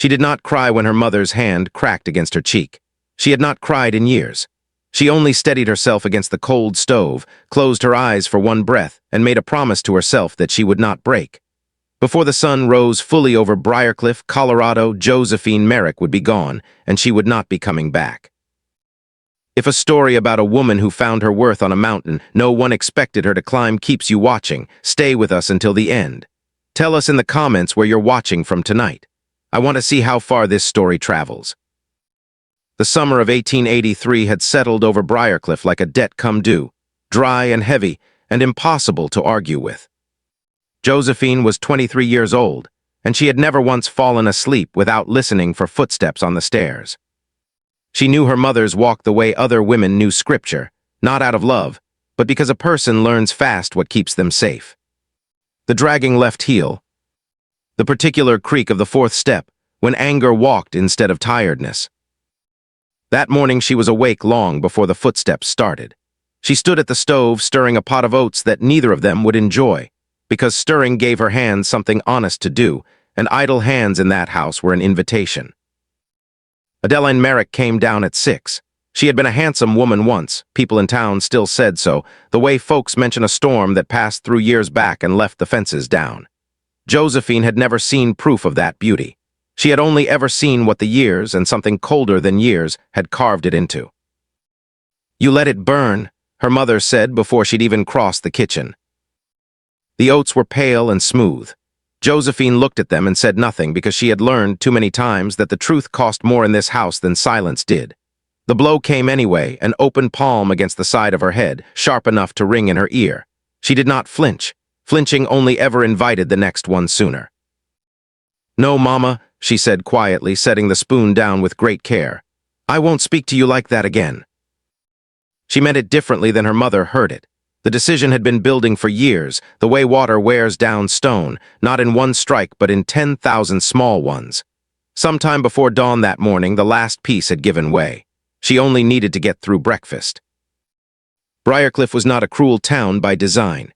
She did not cry when her mother's hand cracked against her cheek. She had not cried in years. She only steadied herself against the cold stove, closed her eyes for one breath, and made a promise to herself that she would not break. Before the sun rose fully over Briarcliff, Colorado, Josephine Merrick would be gone, and she would not be coming back. If a story about a woman who found her worth on a mountain no one expected her to climb keeps you watching, stay with us until the end. Tell us in the comments where you're watching from tonight. I want to see how far this story travels. The summer of 1883 had settled over Briarcliff like a debt come due, dry and heavy and impossible to argue with. Josephine was 23 years old, and she had never once fallen asleep without listening for footsteps on the stairs. She knew her mother's walked the way other women knew scripture, not out of love, but because a person learns fast what keeps them safe. The dragging left heel, the particular creak of the fourth step, when anger walked instead of tiredness. That morning she was awake long before the footsteps started. She stood at the stove stirring a pot of oats that neither of them would enjoy, because stirring gave her hands something honest to do, and idle hands in that house were an invitation. Adeline Merrick came down at 6. She had been a handsome woman once, people in town still said so, the way folks mention a storm that passed through years back and left the fences down. Josephine had never seen proof of that beauty. She had only ever seen what the years, and something colder than years, had carved it into. "You let it burn," her mother said before she'd even crossed the kitchen. The oats were pale and smooth. Josephine looked at them and said nothing because she had learned too many times that the truth cost more in this house than silence did. The blow came anyway, an open palm against the side of her head, sharp enough to ring in her ear. She did not flinch. Flinching only ever invited the next one sooner. "No, Mama," she said quietly, setting the spoon down with great care. "I won't speak to you like that again." She meant it differently than her mother heard it. The decision had been building for years, the way water wears down stone, not in one strike but in 10,000 small ones. Sometime before dawn that morning, the last piece had given way. She only needed to get through breakfast. Briarcliff was not a cruel town by design.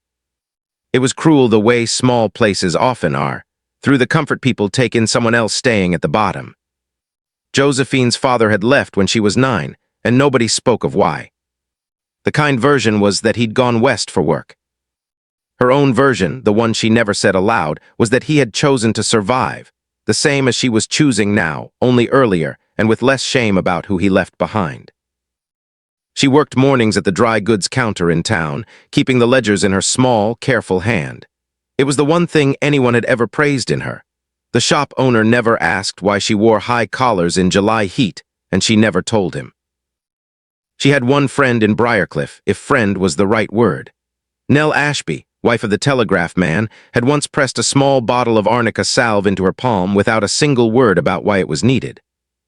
It was cruel the way small places often are. Through the comfort people take in someone else staying at the bottom. Josephine's father had left when she was 9, and nobody spoke of why. The kind version was that he'd gone west for work. Her own version, the one she never said aloud, was that he had chosen to survive, the same as she was choosing now, only earlier, and with less shame about who he left behind. She worked mornings at the dry goods counter in town, keeping the ledgers in her small, careful hand. It was the one thing anyone had ever praised in her. The shop owner never asked why she wore high collars in July heat, and she never told him. She had one friend in Briarcliff, if friend was the right word. Nell Ashby, wife of the telegraph man, had once pressed a small bottle of arnica salve into her palm without a single word about why it was needed.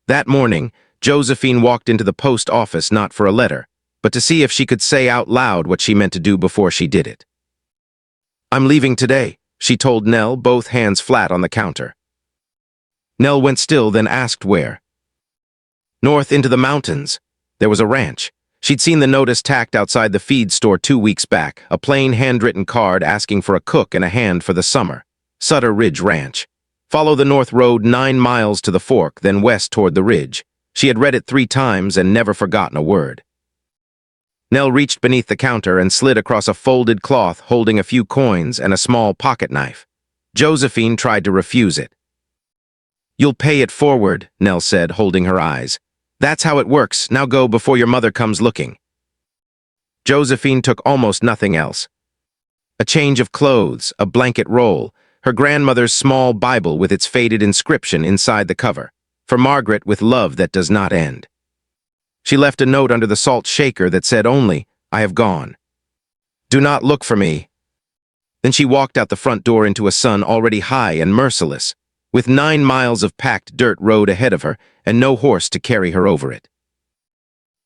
That morning, Josephine walked into the post office not for a letter, but to see if she could say out loud what she meant to do before she did it. "I'm leaving today," she told Nell, both hands flat on the counter. Nell went still, then asked where. "North into the mountains." There was a ranch. She'd seen the notice tacked outside the feed store 2 weeks back, a plain handwritten card asking for a cook and a hand for the summer. Sutter Ridge Ranch. Follow the north road 9 miles to the fork, then west toward the ridge. She had read it 3 times and never forgotten a word. Nell reached beneath the counter and slid across a folded cloth holding a few coins and a small pocket knife. Josephine tried to refuse it. "You'll pay it forward," Nell said, holding her eyes. "That's how it works. Now go before your mother comes looking." Josephine took almost nothing else. A change of clothes, a blanket roll, her grandmother's small Bible with its faded inscription inside the cover, "For Margaret with love that does not end." She left a note under the salt shaker that said only, "I have gone. Do not look for me." Then she walked out the front door into a sun already high and merciless, with 9 miles of packed dirt road ahead of her and no horse to carry her over it.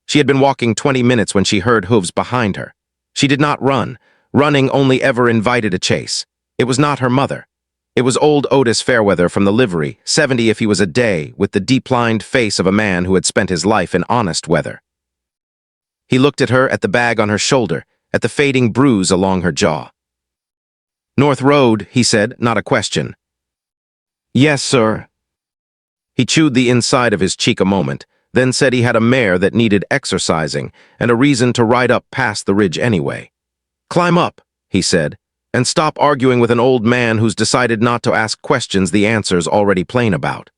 She had been walking 20 minutes when she heard hooves behind her. She did not run. Running only ever invited a chase. It was not her mother. It was old Otis Fairweather from the livery, 70 if he was a day, with the deep-lined face of a man who had spent his life in honest weather. He looked at her, at the bag on her shoulder, at the fading bruise along her jaw. "North Road," he said, not a question. "Yes, sir." He chewed the inside of his cheek a moment, then said he had a mare that needed exercising and a reason to ride up past the ridge anyway. "Climb up," he said, "and stop arguing with an old man who's decided not to ask questions the answer's already plain about."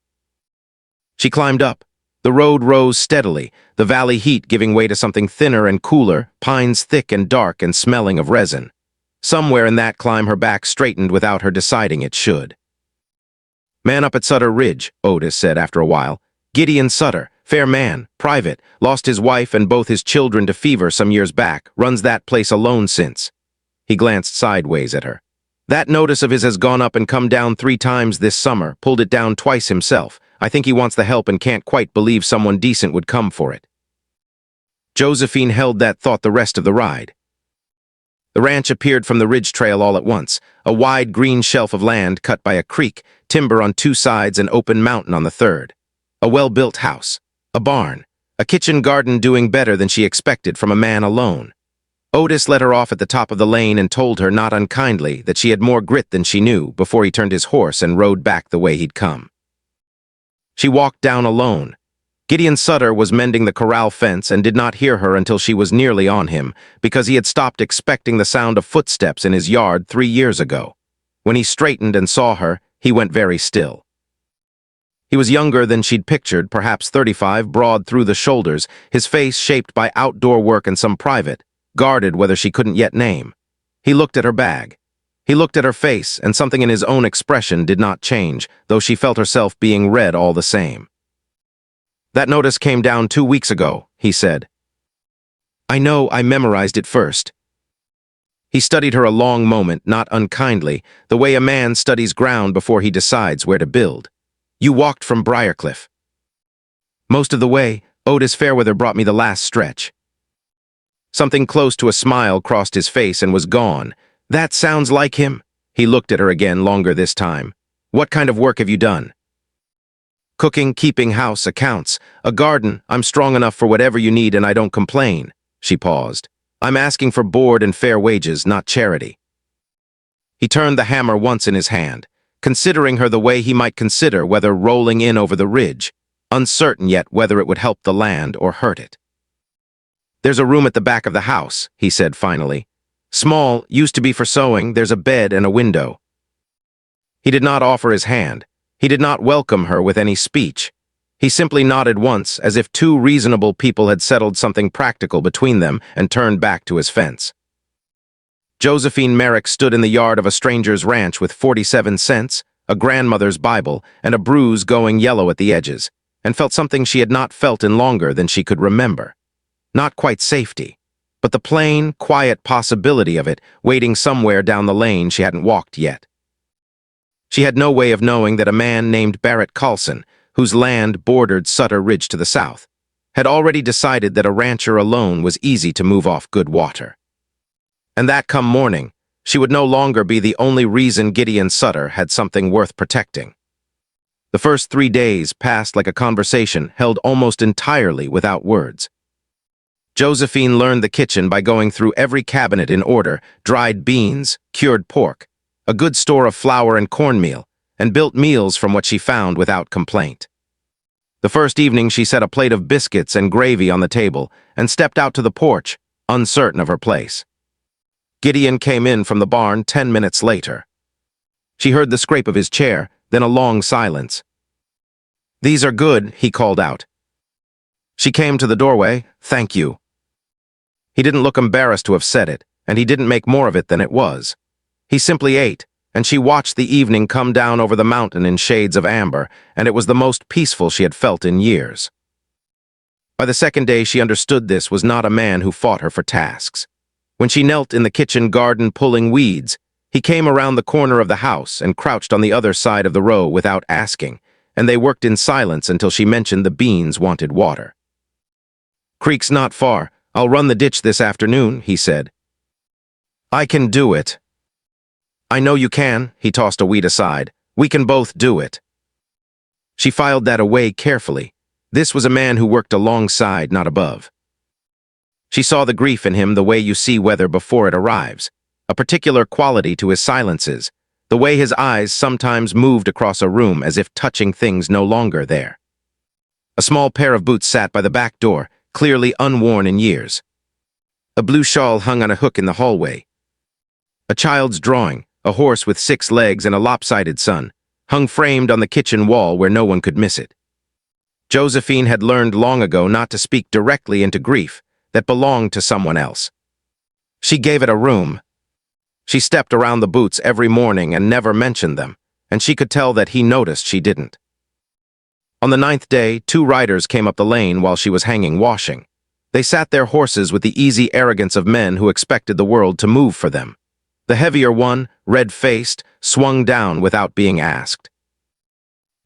She climbed up. The road rose steadily, the valley heat giving way to something thinner and cooler, pines thick and dark and smelling of resin. Somewhere in that climb her back straightened without her deciding it should. "Man up at Sutter Ridge," Otis said after a while. "Gideon Sutter, fair man, private, lost his wife and both his children to fever some years back, runs that place alone since." He glanced sideways at her. "That notice of his has gone up and come down 3 times this summer, pulled it down twice himself. I think he wants the help and can't quite believe someone decent would come for it." Josephine held that thought the rest of the ride. The ranch appeared from the ridge trail all at once, a wide green shelf of land cut by a creek, timber on 2 sides and open mountain on the 3rd. A well-built house, a barn, a kitchen garden doing better than she expected from a man alone. Otis let her off at the top of the lane and told her, not unkindly, that she had more grit than she knew before he turned his horse and rode back the way he'd come. She walked down alone. Gideon Sutter was mending the corral fence and did not hear her until she was nearly on him, because he had stopped expecting the sound of footsteps in his yard 3 years ago. When he straightened and saw her, he went very still. He was younger than she'd pictured, perhaps 35, broad through the shoulders, his face shaped by outdoor work and some private, guarded whether she couldn't yet name. He looked at her bag. He looked at her face, and something in his own expression did not change, though she felt herself being read all the same. "That notice came down 2 weeks ago," he said. "I know, I memorized it first." He studied her a long moment, not unkindly, the way a man studies ground before he decides where to build. "You walked from Briarcliff." "Most of the way. Otis Fairweather brought me the last stretch." Something close to a smile crossed his face and was gone. "That sounds like him." He looked at her again, longer this time. "What kind of work have you done?" "Cooking, keeping house, accounts, a garden. I'm strong enough for whatever you need and I don't complain." She paused. "I'm asking for board and fair wages, not charity." He turned the hammer once in his hand, considering her the way he might consider whether rolling in over the ridge, uncertain yet whether it would help the land or hurt it. "There's a room at the back of the house," he said finally. "Small, used to be for sewing. There's a bed and a window." He did not offer his hand. He did not welcome her with any speech. He simply nodded once, as if 2 reasonable people had settled something practical between them, and turned back to his fence. Josephine Merrick stood in the yard of a stranger's ranch with 47 cents, a grandmother's Bible, and a bruise going yellow at the edges, and felt something she had not felt in longer than she could remember. Not quite safety, but the plain, quiet possibility of it waiting somewhere down the lane she hadn't walked yet. She had no way of knowing that a man named Barrett Carlson, whose land bordered Sutter Ridge to the south, had already decided that a rancher alone was easy to move off good water. And that come morning, she would no longer be the only reason Gideon Sutter had something worth protecting. The first 3 days passed like a conversation held almost entirely without words. Josephine learned the kitchen by going through every cabinet in order, dried beans, cured pork, a good store of flour and cornmeal, and built meals from what she found without complaint. The first evening she set a plate of biscuits and gravy on the table and stepped out to the porch, uncertain of her place. Gideon came in from the barn 10 minutes later. She heard the scrape of his chair, then a long silence. "These are good," he called out. She came to the doorway. "Thank you." He didn't look embarrassed to have said it, and he didn't make more of it than it was. He simply ate, and she watched the evening come down over the mountain in shades of amber, and it was the most peaceful she had felt in years. By the second day she understood this was not a man who fought her for tasks. When she knelt in the kitchen garden pulling weeds, he came around the corner of the house and crouched on the other side of the row without asking, and they worked in silence until she mentioned the beans wanted water. "Creek's not far. I'll run the ditch this afternoon," he said. "I can do it." "I know you can," he tossed a weed aside. "We can both do it." She filed that away carefully. This was a man who worked alongside, not above. She saw the grief in him the way you see weather before it arrives, a particular quality to his silences, the way his eyes sometimes moved across a room as if touching things no longer there. A small pair of boots sat by the back door, clearly unworn in years. A blue shawl hung on a hook in the hallway. A child's drawing, a horse with 6 legs and a lopsided sun, hung framed on the kitchen wall where no one could miss it. Josephine had learned long ago not to speak directly into grief that belonged to someone else. She gave it a room. She stepped around the boots every morning and never mentioned them, and she could tell that he noticed she didn't. On the 9th day, 2 riders came up the lane while she was hanging washing. They sat their horses with the easy arrogance of men who expected the world to move for them. The heavier one, red-faced, swung down without being asked.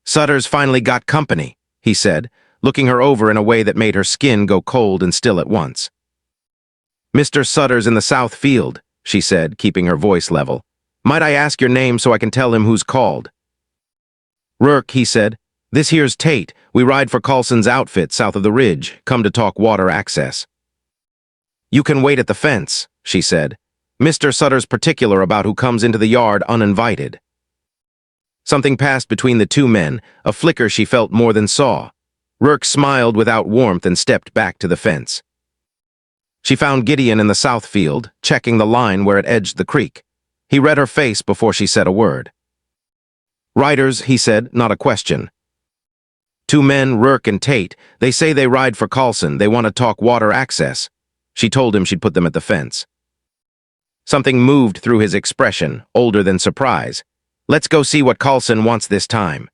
"Sutter's finally got company," he said, looking her over in a way that made her skin go cold and still at once. "Mr. Sutter's in the south field," she said, keeping her voice level. "Might I ask your name so I can tell him who's called?" "Rourke," he said. "This here's Tate. We ride for Carlson's outfit south of the ridge, come to talk water access." "You can wait at the fence," she said. "Mr. Sutter's particular about who comes into the yard uninvited." Something passed between the 2 men, a flicker she felt more than saw. Rourke smiled without warmth and stepped back to the fence. She found Gideon in the south field, checking the line where it edged the creek. He read her face before she said a word. "Riders," he said, not a question. "2 men, Rourke and Tate. They say they ride for Carlson. They want to talk water access." She told him she'd put them at the fence. Something moved through his expression, older than surprise. "Let's go see what Carlson wants this time."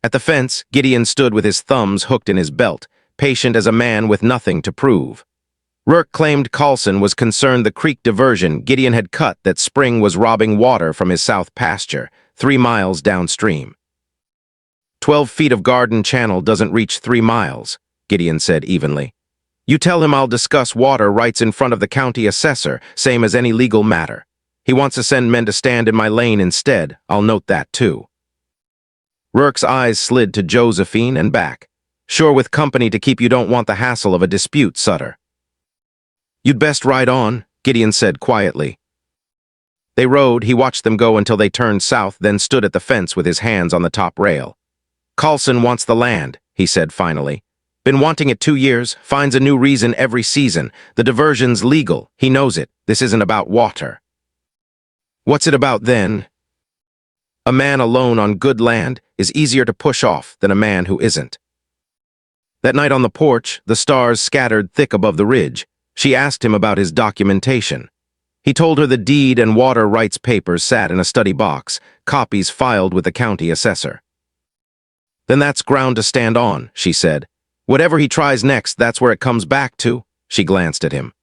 At the fence, Gideon stood with his thumbs hooked in his belt, patient as a man with nothing to prove. Rourke claimed Carlson was concerned the creek diversion Gideon had cut that spring was robbing water from his south pasture, 3 miles downstream. 12 feet of garden channel doesn't reach 3 miles, Gideon said evenly. "You tell him I'll discuss water rights in front of the county assessor, same as any legal matter. He wants to send men to stand in my lane instead. I'll note that too." Rourke's eyes slid to Josephine and back. "Sure, with company to keep you don't want the hassle of a dispute, Sutter." "You'd best ride on," Gideon said quietly. They rode. He watched them go until they turned south, then stood at the fence with his hands on the top rail. "Carlson wants the land," he said finally. "Been wanting it 2 years, finds a new reason every season. The diversion's legal. He knows it. This isn't about water." "What's it about then?" "A man alone on good land is easier to push off than a man who isn't." That night on the porch, the stars scattered thick above the ridge. She asked him about his documentation. He told her the deed and water rights papers sat in a study box, copies filed with the county assessor. "Then that's ground to stand on," she said. "Whatever he tries next, that's where it comes back to." She glanced at him.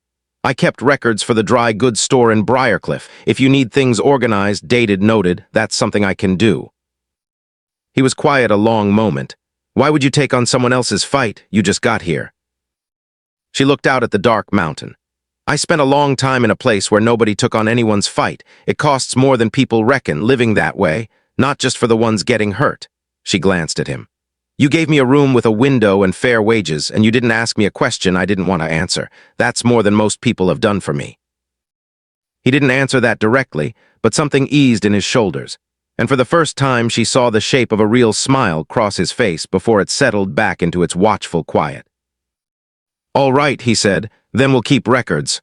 "I kept records for the dry goods store in Briarcliff. If you need things organized, dated, noted, that's something I can do." He was quiet a long moment. "Why would you take on someone else's fight? You just got here." She looked out at the dark mountain. "I spent a long time in a place where nobody took on anyone's fight. It costs more than people reckon living that way, not just for the ones getting hurt." She glanced at him. "You gave me a room with a window and fair wages, and you didn't ask me a question I didn't want to answer. That's more than most people have done for me." He didn't answer that directly, but something eased in his shoulders, and for the first time she saw the shape of a real smile cross his face before it settled back into its watchful quiet. "All right," he said, "then we'll keep records."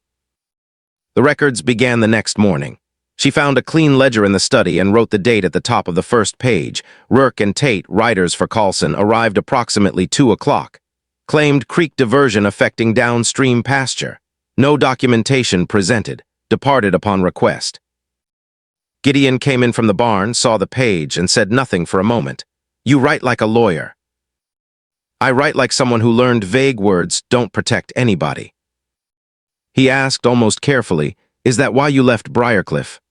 The records began the next morning. She found a clean ledger in the study and wrote the date at the top of the first page. Rourke and Tate, riders for Carlson, arrived approximately 2 o'clock. Claimed creek diversion affecting downstream pasture. No documentation presented. Departed upon request. Gideon came in from the barn, saw the page, and said nothing for a moment. "You write like a lawyer." "I write like someone who learned vague words don't protect anybody." He asked almost carefully, "Is that why you left Briarcliff?"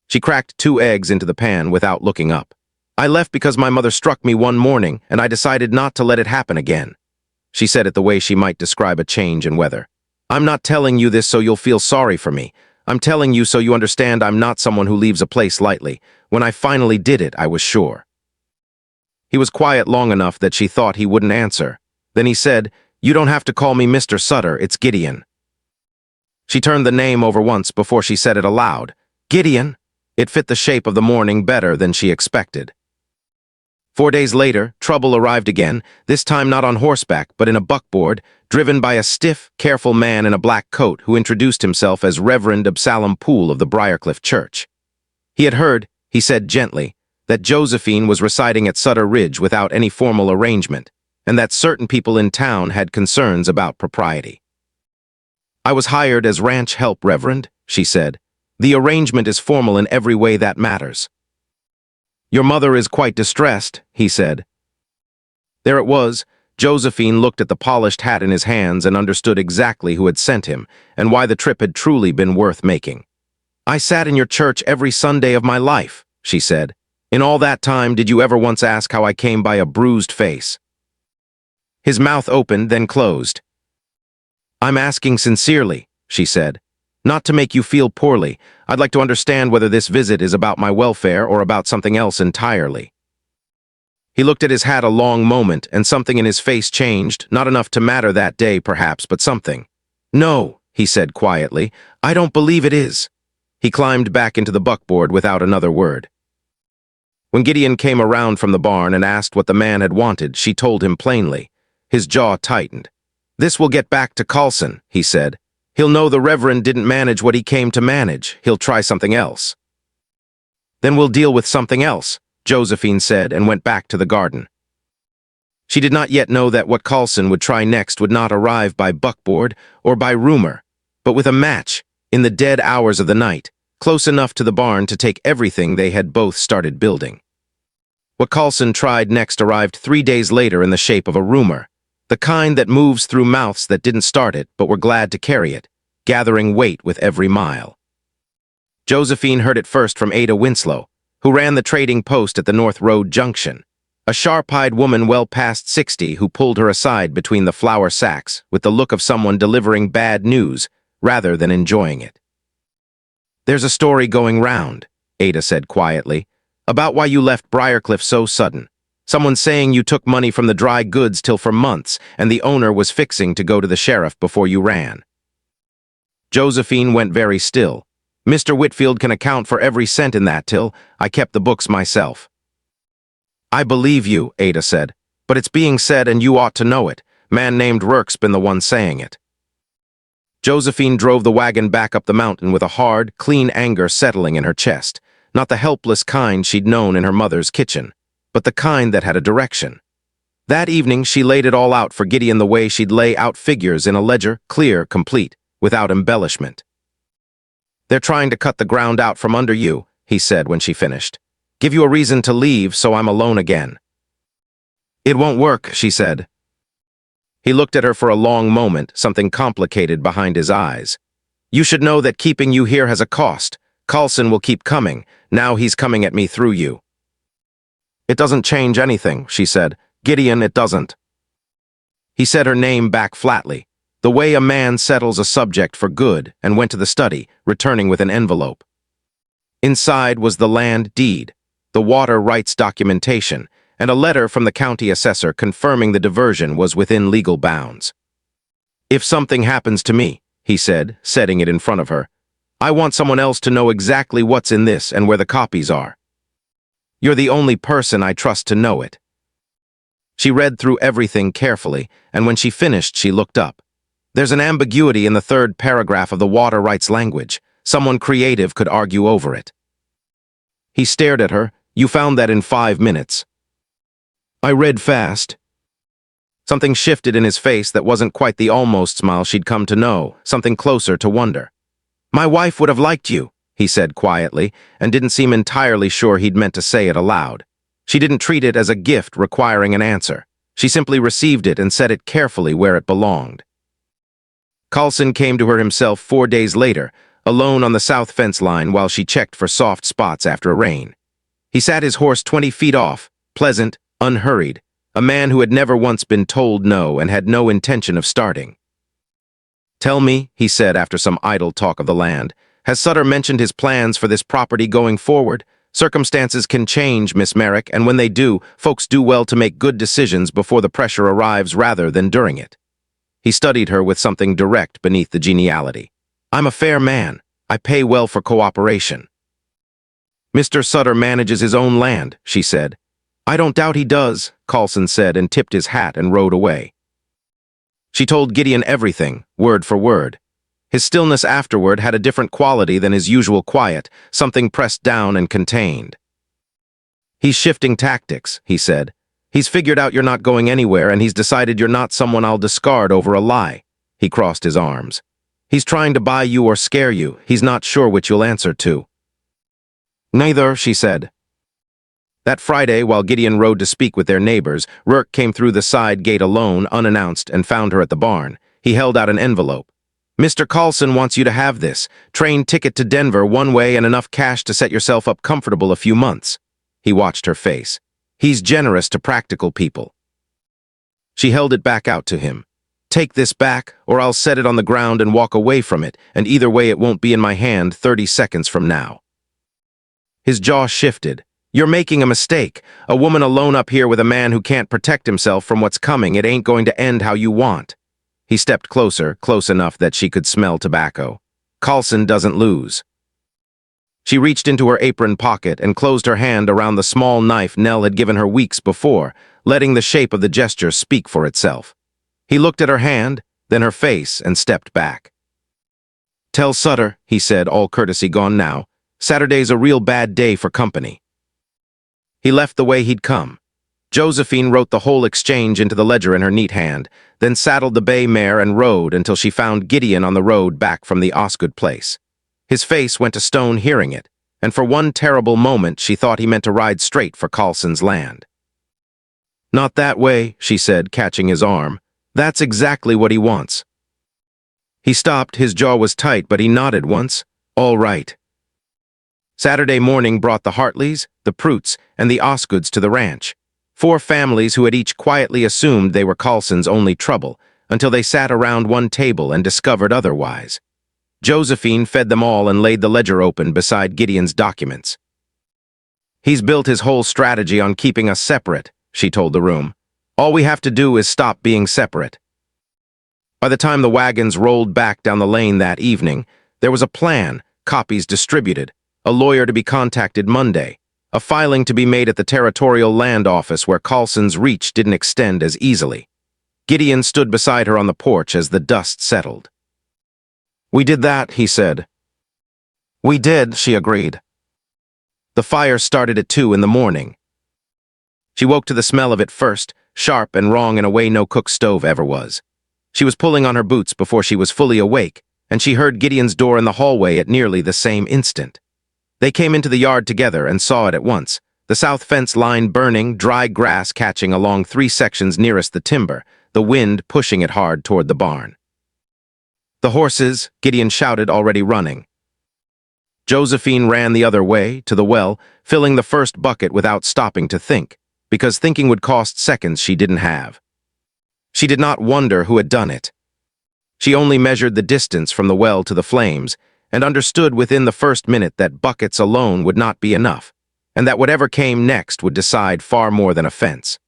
She cracked 2 eggs into the pan without looking up. "I left because my mother struck me one morning, and I decided not to let it happen again." She said it the way she might describe a change in weather. "I'm not telling you this so you'll feel sorry for me. I'm telling you so you understand I'm not someone who leaves a place lightly. When I finally did it, I was sure." He was quiet long enough that she thought he wouldn't answer. Then he said, "You don't have to call me Mr. Sutter, it's Gideon." She turned the name over once before she said it aloud. "Gideon?" It fit the shape of the morning better than she expected. 4 days later, trouble arrived again, this time not on horseback, but in a buckboard, driven by a stiff, careful man in a black coat who introduced himself as Reverend Absalom Poole of the Briarcliff Church. He had heard, he said gently, that Josephine was residing at Sutter Ridge without any formal arrangement, and that certain people in town had concerns about propriety. "I was hired as ranch help, Reverend," she said. "The arrangement is formal in every way that matters." "Your mother is quite distressed," he said. There it was. Josephine looked at the polished hat in his hands and understood exactly who had sent him and why the trip had truly been worth making. "I sat in your church every Sunday of my life," she said. "In all that time, did you ever once ask how I came by a bruised face?" His mouth opened, then closed. "I'm asking sincerely," she said. "Not to make you feel poorly. I'd like to understand whether this visit is about my welfare or about something else entirely." He looked at his hat a long moment, and something in his face changed, not enough to matter that day, perhaps, but something. "No," he said quietly, "I don't believe it is." He climbed back into the buckboard without another word. When Gideon came around from the barn and asked what the man had wanted, she told him plainly. His jaw tightened. "This will get back to Carlson," he said. "He'll know the Reverend didn't manage what he came to manage. He'll try something else." "Then we'll deal with something else," Josephine said, and went back to the garden. She did not yet know that what Carlson would try next would not arrive by buckboard or by rumor, but with a match, in the dead hours of the night, close enough to the barn to take everything they had both started building. What Carlson tried next arrived 3 days later in the shape of a rumor, the kind that moves through mouths that didn't start it but were glad to carry it, gathering weight with every mile. Josephine heard it first from Ada Winslow, who ran the trading post at the North Road Junction, a sharp-eyed woman well past 60 who pulled her aside between the flour sacks with the look of someone delivering bad news rather than enjoying it. "There's a story going round," Ada said quietly, "about why you left Briarcliff so sudden. Someone saying you took money from the dry goods till for months, and the owner was fixing to go to the sheriff before you ran." Josephine went very still. "Mr. Whitfield can account for every cent in that till I kept the books myself." "I believe you," Ada said, "but it's being said and you ought to know it. Man named Rourke's been the one saying it." Josephine drove the wagon back up the mountain with a hard, clean anger settling in her chest, not the helpless kind she'd known in her mother's kitchen, but the kind that had a direction. That evening she laid it all out for Gideon the way she'd lay out figures in a ledger, clear, complete, without embellishment. "They're trying to cut the ground out from under you," he said when she finished. "Give you a reason to leave, so I'm alone again." "It won't work," she said. He looked at her for a long moment, something complicated behind his eyes. "You should know that keeping you here has a cost. Carlson will keep coming. Now he's coming at me through you." "It doesn't change anything," she said. "Gideon, it doesn't." He said her name back flatly, the way a man settles a subject for good, and went to the study, returning with an envelope. Inside was the land deed, the water rights documentation, and a letter from the county assessor confirming the diversion was within legal bounds. "If something happens to me," he said, setting it in front of her, "I want someone else to know exactly what's in this and where the copies are. You're the only person I trust to know it." She read through everything carefully, and when she finished, she looked up. "There's an ambiguity in the third paragraph of the water rights language. Someone creative could argue over it." He stared at her. "You found that in 5 minutes." "I read fast." Something shifted in his face that wasn't quite the almost smile she'd come to know, something closer to wonder. "My wife would have liked you," he said quietly, and didn't seem entirely sure he'd meant to say it aloud. She didn't treat it as a gift requiring an answer. She simply received it and set it carefully where it belonged. Carlson came to her himself 4 days later, alone on the south fence line while she checked for soft spots after a rain. He sat his horse 20 feet off, pleasant, unhurried, a man who had never once been told no and had no intention of starting. "Tell me," he said after some idle talk of the land, "has Sutter mentioned his plans for this property going forward? Circumstances can change, Miss Merrick, and when they do, folks do well to make good decisions before the pressure arrives rather than during it." He studied her with something direct beneath the geniality. "I'm a fair man. I pay well for cooperation." Mr. Sutter manages his own land, she said. I don't doubt he does, Carlson said and tipped his hat and rode away. She told Gideon everything, word for word. His stillness afterward had a different quality than his usual quiet, something pressed down and contained. He's shifting tactics, he said. He's figured out you're not going anywhere, and he's decided you're not someone I'll discard over a lie. He crossed his arms. He's trying to buy you or scare you. He's not sure which you'll answer to. Neither, she said. That Friday, while Gideon rode to speak with their neighbors, Rourke came through the side gate alone, unannounced, and found her at the barn. He held out an envelope. Mr. Carlson wants you to have this. Train ticket to Denver one way and enough cash to set yourself up comfortable a few months. He watched her face. He's generous to practical people. She held it back out to him. Take this back, or I'll set it on the ground and walk away from it, and either way it won't be in my hand 30 seconds from now. His jaw shifted. You're making a mistake. A woman alone up here with a man who can't protect himself from what's coming. It ain't going to end how you want. He stepped closer, close enough that she could smell tobacco. Carlson doesn't lose. She reached into her apron pocket and closed her hand around the small knife Nell had given her weeks before, letting the shape of the gesture speak for itself. He looked at her hand, then her face, and stepped back. Tell Sutter, he said, all courtesy gone now. Saturday's a real bad day for company. He left the way he'd come. Josephine wrote the whole exchange into the ledger in her neat hand, then saddled the bay mare and rode until she found Gideon on the road back from the Osgood place. His face went to stone hearing it, and for one terrible moment she thought he meant to ride straight for Carlson's land. Not that way, she said, catching his arm. That's exactly what he wants. He stopped, his jaw was tight, but he nodded once. All right. Saturday morning brought the Hartleys, the Prutes, and the Osgoods to the ranch. 4 families who had each quietly assumed they were Carlson's only trouble, until they sat around one table and discovered otherwise. Josephine fed them all and laid the ledger open beside Gideon's documents. He's built his whole strategy on keeping us separate, she told the room. All we have to do is stop being separate. By the time the wagons rolled back down the lane that evening, there was a plan, copies distributed, a lawyer to be contacted Monday, a filing to be made at the Territorial Land Office where Carlson's reach didn't extend as easily. Gideon stood beside her on the porch as the dust settled. We did that, he said. We did, she agreed. The fire started at 2 in the morning. She woke to the smell of it first, sharp and wrong in a way no cook stove ever was. She was pulling on her boots before she was fully awake, and she heard Gideon's door in the hallway at nearly the same instant. They came into the yard together and saw it at once, the south fence line burning, dry grass catching along 3 sections nearest the timber, the wind pushing it hard toward the barn. The horses, Gideon shouted, already running. Josephine ran the other way, to the well, filling the first bucket without stopping to think, because thinking would cost seconds she didn't have. She did not wonder who had done it. She only measured the distance from the well to the flames, and understood within the first minute that buckets alone would not be enough, and that whatever came next would decide far more than a fence.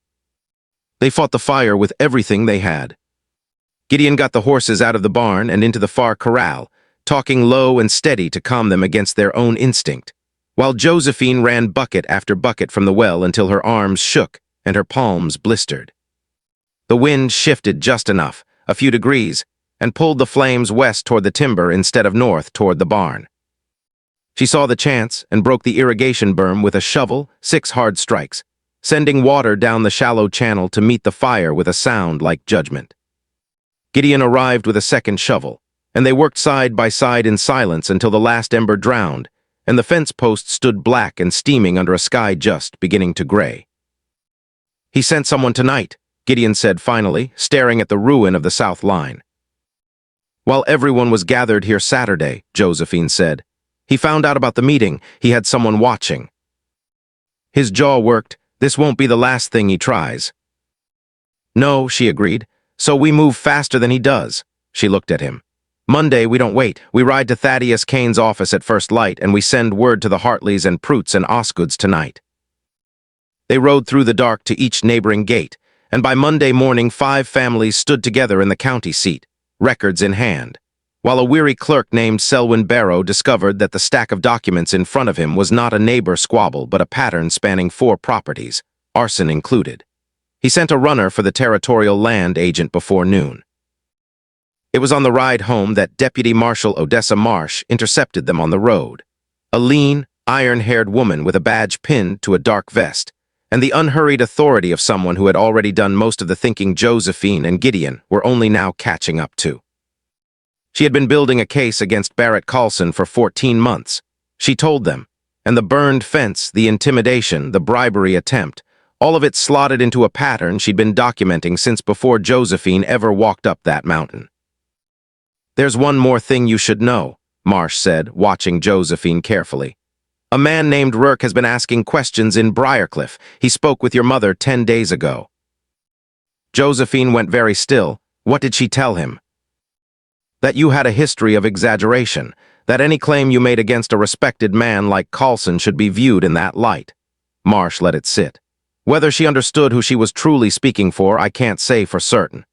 They fought the fire with everything they had. Gideon got the horses out of the barn and into the far corral, talking low and steady to calm them against their own instinct, while Josephine ran bucket after bucket from the well until her arms shook and her palms blistered. The wind shifted just enough, a few degrees, and pulled the flames west toward the timber instead of north toward the barn. She saw the chance and broke the irrigation berm with a shovel, 6 hard strikes, sending water down the shallow channel to meet the fire with a sound like judgment. Gideon arrived with a second shovel, and they worked side by side in silence until the last ember drowned, and the fence post stood black and steaming under a sky just beginning to gray. He sent someone tonight, Gideon said finally, staring at the ruin of the south line. While everyone was gathered here Saturday, Josephine said. He found out about the meeting. He had someone watching. His jaw worked. This won't be the last thing he tries. No, she agreed. So we move faster than he does. She looked at him. Monday, we don't wait. We ride to Thaddeus Kane's office at first light, and we send word to the Hartleys and Prutes and Osgoods tonight. They rode through the dark to each neighboring gate, and by Monday morning 5 families stood together in the county seat, records in hand. while a weary clerk named Selwyn Barrow discovered that the stack of documents in front of him was not a neighbor squabble but a pattern spanning 4 properties, arson included. He sent a runner for the territorial land agent before noon. It was on the ride home that Deputy Marshal Odessa Marsh intercepted them on the road. A lean, iron-haired woman with a badge pinned to a dark vest, and the unhurried authority of someone who had already done most of the thinking Josephine and Gideon were only now catching up to. She had been building a case against Barrett Carlson for 14 months. She told them, and the burned fence, the intimidation, the bribery attempt, all of it slotted into a pattern she'd been documenting since before Josephine ever walked up that mountain. "There's one more thing you should know," Marsh said, watching Josephine carefully. "A man named Rourke has been asking questions in Briarcliff. He spoke with your mother 10 days ago." Josephine went very still. What did she tell him? That you had a history of exaggeration, that any claim you made against a respected man like Carlson should be viewed in that light. Marsh let it sit. Whether she understood who she was truly speaking for, I can't say for certain.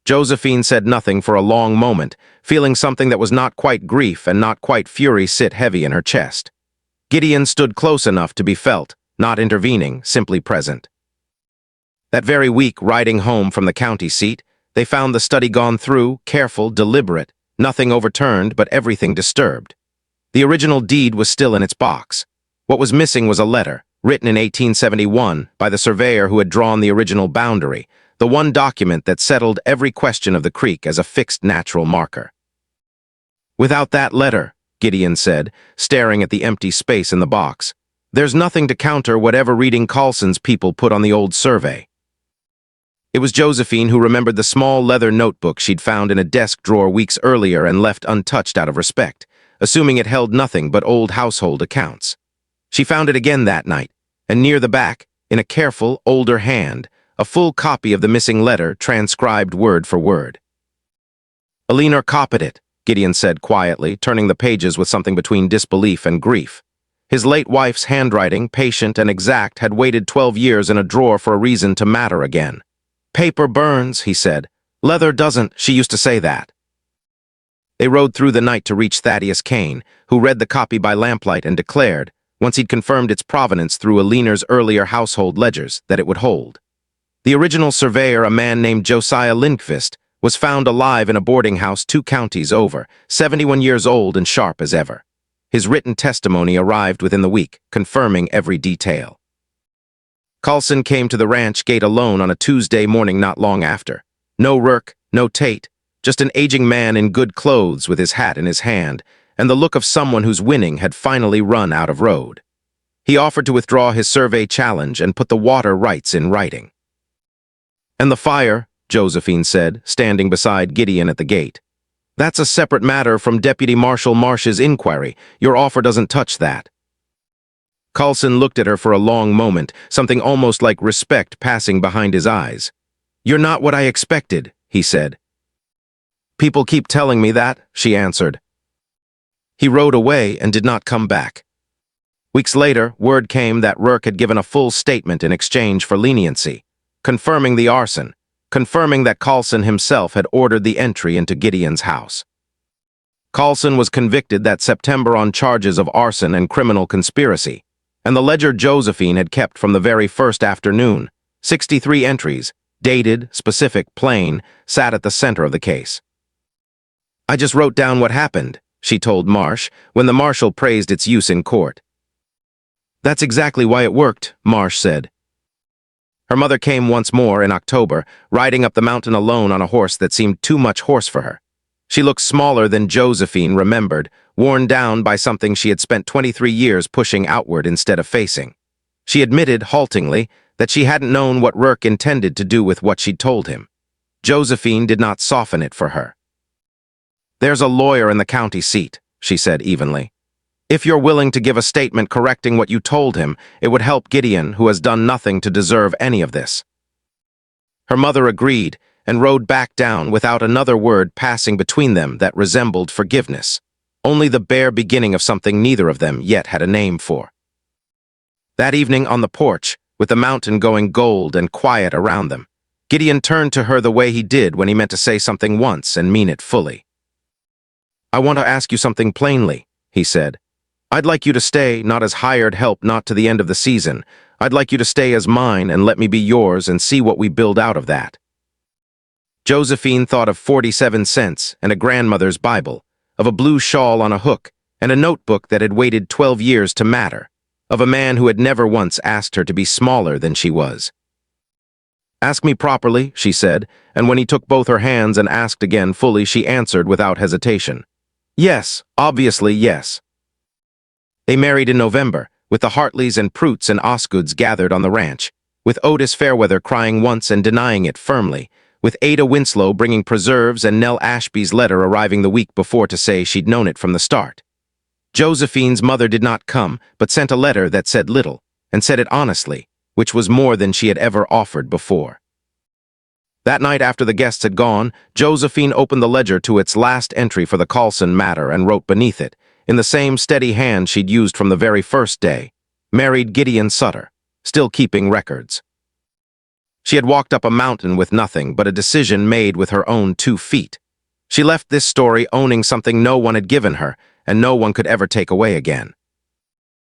Josephine said nothing for a long moment, feeling something that was not quite grief and not quite fury sit heavy in her chest. Gideon stood close enough to be felt, not intervening, simply present. That very week, riding home from the county seat, they found the study gone through, careful, deliberate, nothing overturned but everything disturbed. The original deed was still in its box. What was missing was a letter, written in 1871 by the surveyor who had drawn the original boundary, the one document that settled every question of the creek as a fixed natural marker. "Without that letter," Gideon said, staring at the empty space in the box, "there's nothing to counter whatever reading Carlson's people put on the old survey." It was Josephine who remembered the small leather notebook she'd found in a desk drawer weeks earlier and left untouched out of respect, assuming it held nothing but old household accounts. She found it again that night, and near the back, in a careful, older hand, a full copy of the missing letter transcribed word for word. "Elinor copied it," Gideon said quietly, turning the pages with something between disbelief and grief. His late wife's handwriting, patient and exact, had waited 12 years in a drawer for a reason to matter again. "Paper burns," he said. "Leather doesn't," she used to say that. They rode through the night to reach Thaddeus Kane, who read the copy by lamplight and declared, once he'd confirmed its provenance through Elinor's earlier household ledgers, that it would hold. The original surveyor, a man named Josiah Lindqvist, was found alive in a boarding house 2 counties over, 71 years old and sharp as ever. His written testimony arrived within the week, confirming every detail. Carlson came to the ranch gate alone on a Tuesday morning not long after. No Rourke, no Tate, just an aging man in good clothes with his hat in his hand, and the look of someone whose winning had finally run out of road. He offered to withdraw his survey challenge and put the water rights in writing. "And the fire," Josephine said, standing beside Gideon at the gate. "That's a separate matter from Deputy Marshal Marsh's inquiry. Your offer doesn't touch that." Carlson looked at her for a long moment, something almost like respect passing behind his eyes. "You're not what I expected," he said. "People keep telling me that," she answered. He rode away and did not come back. Weeks later, word came that Rourke had given a full statement in exchange for leniency, confirming the arson, confirming that Carlson himself had ordered the entry into Gideon's house. Carlson was convicted that September on charges of arson and criminal conspiracy, and the ledger Josephine had kept from the very first afternoon, 63 entries, dated, specific, plain, sat at the center of the case. "I just wrote down what happened," she told Marsh, when the marshal praised its use in court. "That's exactly why it worked," Marsh said. Her mother came once more in October, riding up the mountain alone on a horse that seemed too much horse for her. She looked smaller than Josephine remembered, worn down by something she had spent 23 years pushing outward instead of facing. She admitted, haltingly, that she hadn't known what Rourke intended to do with what she'd told him. Josephine did not soften it for her. "There's a lawyer in the county seat," she said evenly. "If you're willing to give a statement correcting what you told him, it would help Gideon, who has done nothing to deserve any of this." Her mother agreed and rode back down without another word passing between them that resembled forgiveness, only the bare beginning of something neither of them yet had a name for. That evening on the porch, with the mountain going gold and quiet around them, Gideon turned to her the way he did when he meant to say something once and mean it fully. "I want to ask you something plainly," he said. "I'd like you to stay, not as hired help, not to the end of the season. I'd like you to stay as mine and let me be yours and see what we build out of that." Josephine thought of 47 cents and a grandmother's Bible, of a blue shawl on a hook, and a notebook that had waited 12 years to matter, of a man who had never once asked her to be smaller than she was. "Ask me properly," she said, and when he took both her hands and asked again fully, she answered without hesitation. "Yes, obviously yes." They married in November, with the Hartleys and Proots and Osgoods gathered on the ranch, with Otis Fairweather crying once and denying it firmly, with Ada Winslow bringing preserves and Nell Ashby's letter arriving the week before to say she'd known it from the start. Josephine's mother did not come, but sent a letter that said little, and said it honestly, which was more than she had ever offered before. That night after the guests had gone, Josephine opened the ledger to its last entry for the Carlson matter and wrote beneath it, in the same steady hand she'd used from the very first day, "Married Gideon Sutter, still keeping records." She had walked up a mountain with nothing but a decision made with her own 2 feet. She left this story owning something no one had given her, and no one could ever take away again.